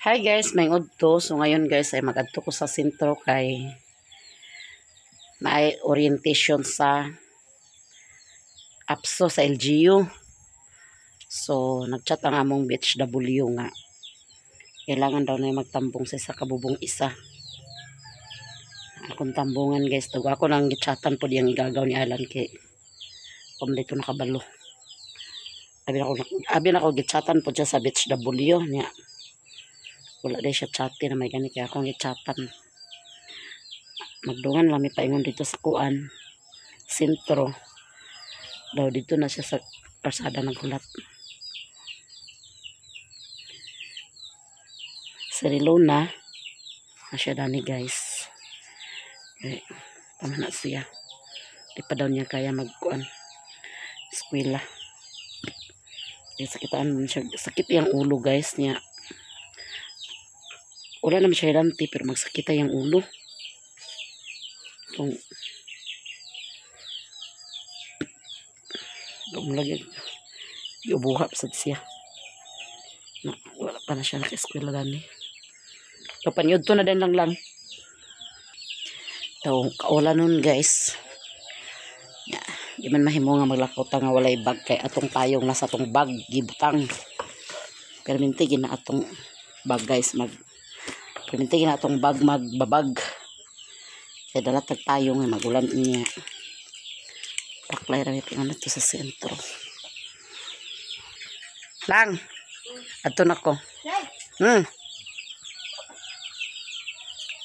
Hi guys, may udto. So ngayon guys ay mag-adto ko sa sentro kay may orientation sa APSO sa LGU. So nagchat ang among BHW nga kailangan daw na magtambong sa isa kabubong isa. Akong tambungan guys, tugo ako nang gichatan po diyang igagaw ni Alan kay kung dito nakabalo. Abi na ako gichatan po siya sa BHW niya. Wala din siya chati na may ganit kaya akong gichatan. Magdungan lang may paingon dito sa kuan sentro daw dito na siya sa parsada ng kulat sa Rilona na siya dani guys pamana siya di pa daw niya kaya magkuan eskwela sakitan siya, sakit yung ulo guys niya wala naman siya hilanti pero magsakita yung ulo kung lagi iubuhap sa siya na, wala pa na siya naka-eskwela dani kapanyod to na din lang daw kaula nun guys di man mahimo nga maglakaw ta nga walay bag kay atong tayong nasa atong bag gibutang perminti gina atong bag guys perminti gina atong bag magbabag kaya dalatag tayo nga magulan niya paklay rami pingan to sa sentro lang ato na ko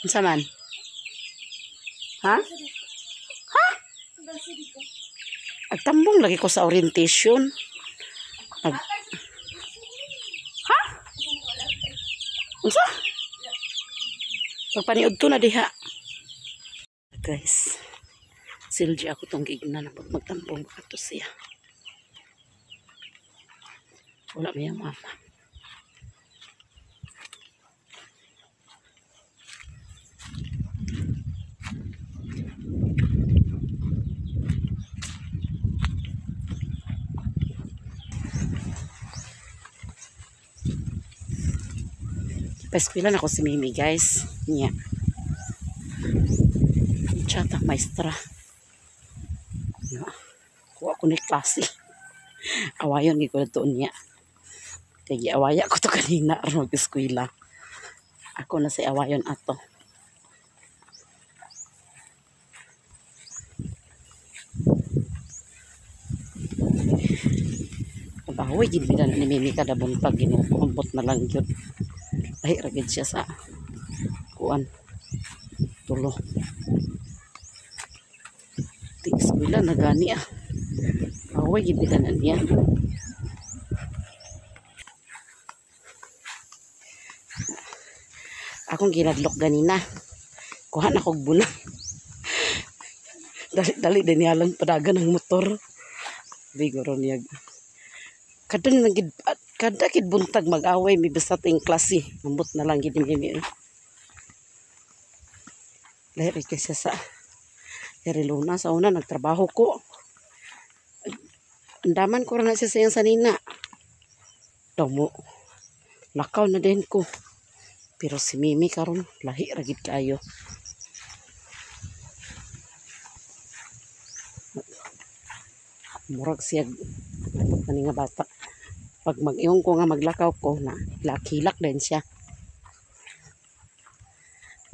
unsa man ha agtambong lagi ko sa orientation ha unsa pagpaniud to na diha guys silji ako tong gigna na pag magtambong baka to siya wala may mama pa-eskwela na ako si Mimi guys niya chat ang maestra kuha ko ni klase awayon gi ko na to niya kaya awaya ko to kanina aron mag-eskwela ako na si awayon ato bahoy gid bidan ni Mimi kada buntag ginukumpot na lang gyud ay ragid siya sa kuan tulo di eskwela na gani bahoy gid bidan niya akong ginadlok ganina kuha na kog buna dali din niyalang padagan ng motor bigoro niya kada kid buntag mag-away mi basta ting klase ambot na lang gid mi lahi kasi sa Rilona sa una nagtrabaho ko andaman ko na siya sayang sanina daw mo lakaw na din ko pero si Mimi karon lahi ragid kayo murag siya ani nga bata pag mag-iong ko nga maglakaw ko na hilak din siya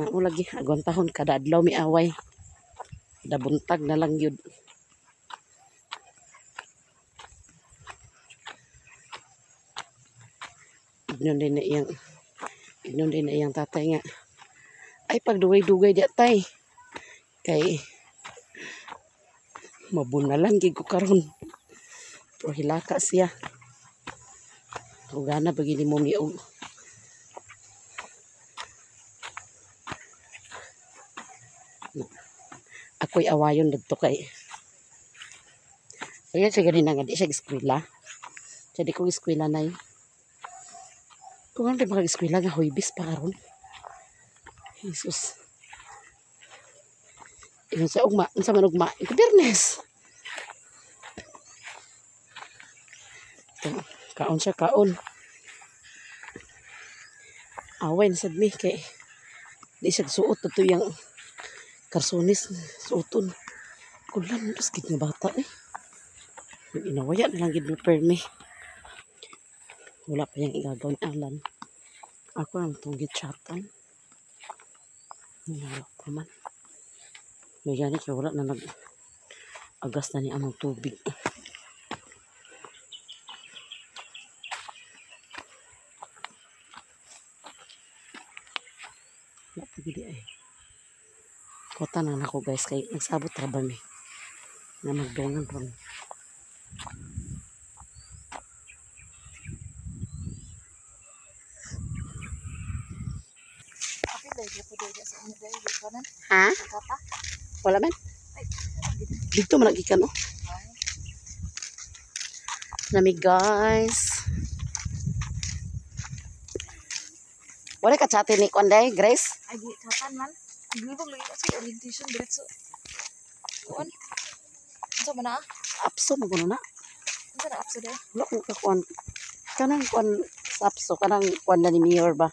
na lagi agwantahon kada adlaw mi away dabuntag na lang yun ignon din na iyang tatay nga ay pagdugay-dugay di tay kay mabunalan gid ko karon pero hilaka siya ugana bagini mo miog ako'y awayon dito kay kaya siya ganina nga di siya eskwela siya di ko eskwela na yun kung ano mga eskwela nga huibis pa karon Jesus yun sa ugma sa manugma ito Biyernes kaon siya kaon Awen sad mi kay di siya suot to yung karsonis suoton. Kulan dos gid nga bata eh. Inawaya na lang gid mo permi. Wala pa yung igagawin alan. Ako ang tunggit chatan. Wala pa man. May gani kaya wala na nag-agas na ni among tubig. Wala pa gidi ay. Kota na ako guys kay nagsabot ra ba mi. Na magdungan ron. Ha? Wala man? Dito man nagikan oh. Nami guys. Wala ka chatin ni Konday, Grace? Ay, di chatan man. Naglibog lagi kasi orientation diretso. Kuan? Unsa man na? Apso maguno na. Unsa na apso day? Wala ko kakuan. Kanang kuan sa apso, kanang kuan na ni Mayor ba?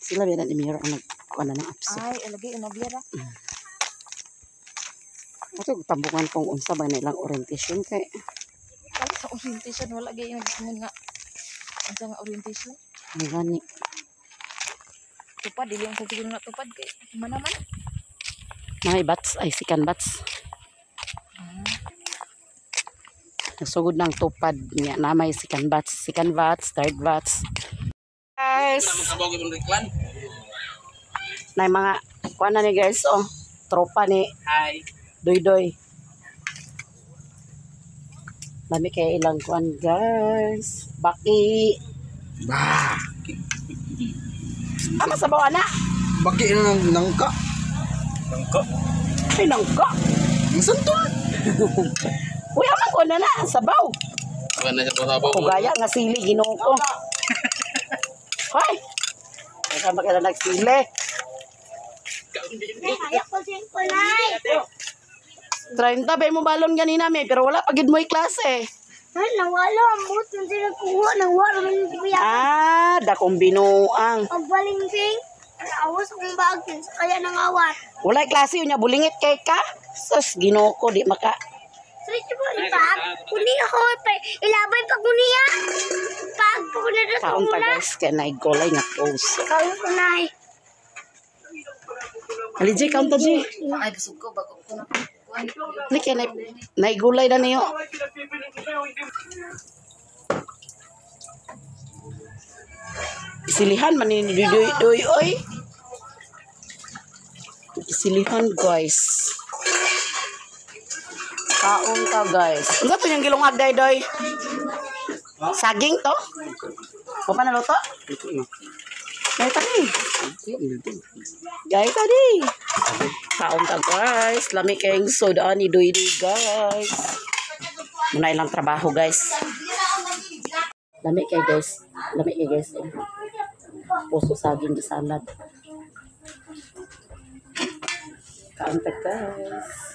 Sila ba na ni Mayor ang nagkuan na ng apso. Ay, lagi inabiara. Ato tambungan kung unsa ba nilang orientation kay Kali sa orientation wala gyud yung nga. Unsa nga orientation? ang gani. Tupad dili ang siguro na tupad kay mana man. May bats ay sikan bats. Nasugod ng tupad niya na may sikan bats, third bats. Guys. Na mga kuan na ni guys oh. Tropa ni Hi. Doy. Lami kay ilang kuan guys. Baki. Bah. Ama sa bawa na. Baki na ng nangka. Nangka? Ay nangka. Ang santol. Uy, ama ko na sabaw. Wala na siya pasabaw. Kugaya nga sili Ginoo ko. Hoy. Kasama ka na nagsili. Ayak ko sing kulay. 30 ba mo balon ganina may pero wala pagid mo klase. Ay, nawala ang mood nung sila kuha. Nawala man yung kuya. Dakong binuang. Pagbalingsing. Awas akong bagin sa kaya nangawat. Wala klase unya bulingit kay ka. Sus Ginoo ko di maka. Sorry, mo ipag. Kuni ako. Ilabay pag kuniya. Pag kuni na Kaon ta guys kay naigolay nga post. Kaya kunay. Ali J kaon ta J. Ay, busog ko. Bago ko na. Ni kay naigulay na niyo. Isilihan man ni doy oy. Isilihan guys. Kaon ka guys. Ano to yung gilungag doy? Saging to? O pa naluto? Gaya tadi. Gaya tadi. Kaon ka guys. Lami kayong soda ni doy guys. Muna ilang trabaho guys. Lami kayo guys. Lami kayo guys. Puso saging di salad. Kaon ka guys.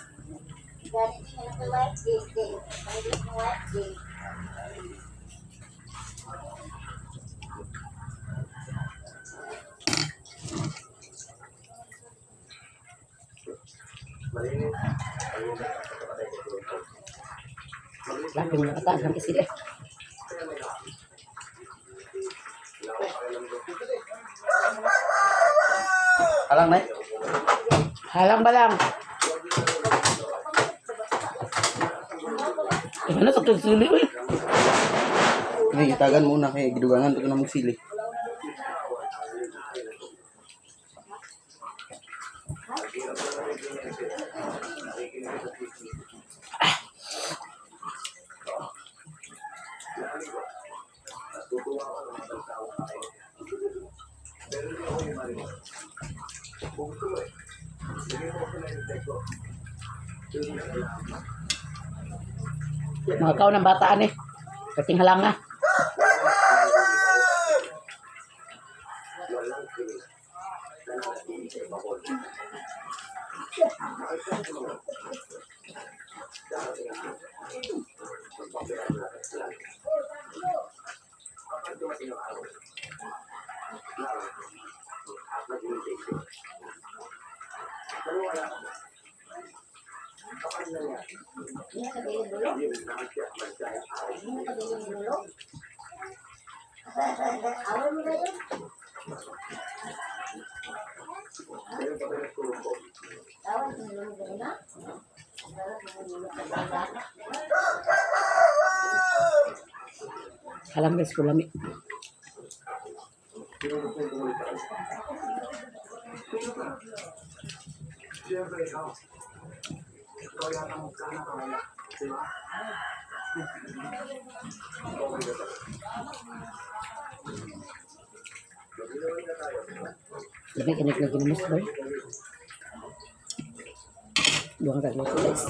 Lagi mo nakataas ng kisili. Alang na. Halang ba lang? Ano sa kisili? Uy. Ini itagan muna kay gidugangan to na magsili. Mga kaon ng bataan eh. Kating halanga. Alam guys, kulami. Lebih enak lagi mas boy. Buang kagak guys.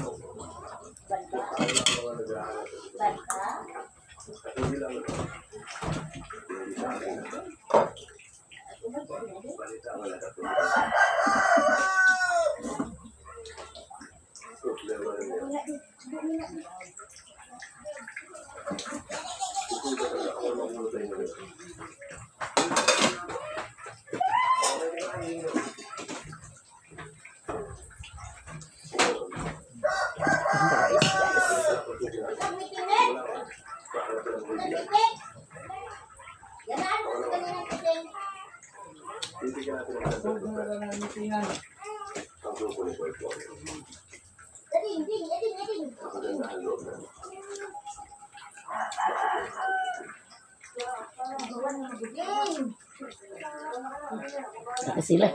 Sila.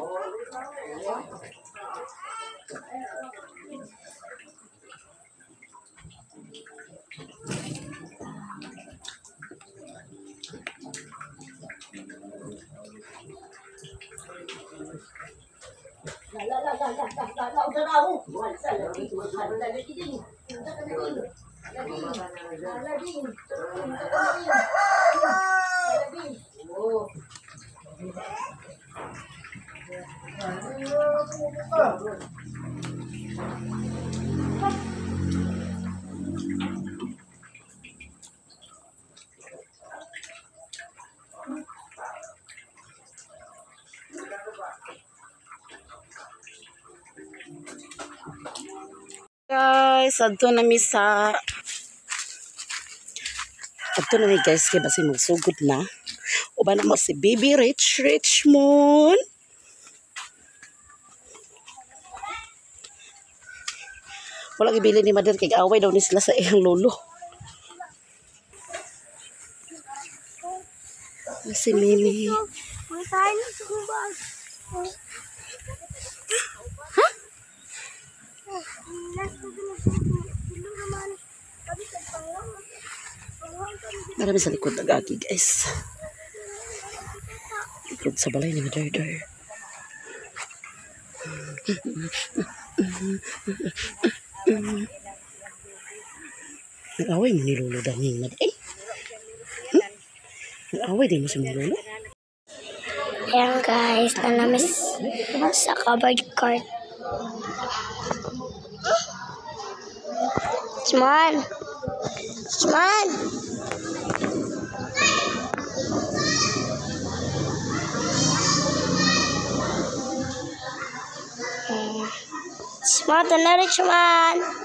Guys, adto na mi sa adto na mi guys kay basi magsugod na. Uban na mo si Baby Richmond. Wala gibili ni Mother kay away daw ni sila sa iyang lolo. Si Mimi. Marami sa likod nag-agi guys. Likod sa balay ni Mother. Nag-away mo ni Lolo daming Mother. Nag-away din mo si Lolo. Ayan guys, nanamis sa covered cart. Cuman. Cuman, tenang cuman.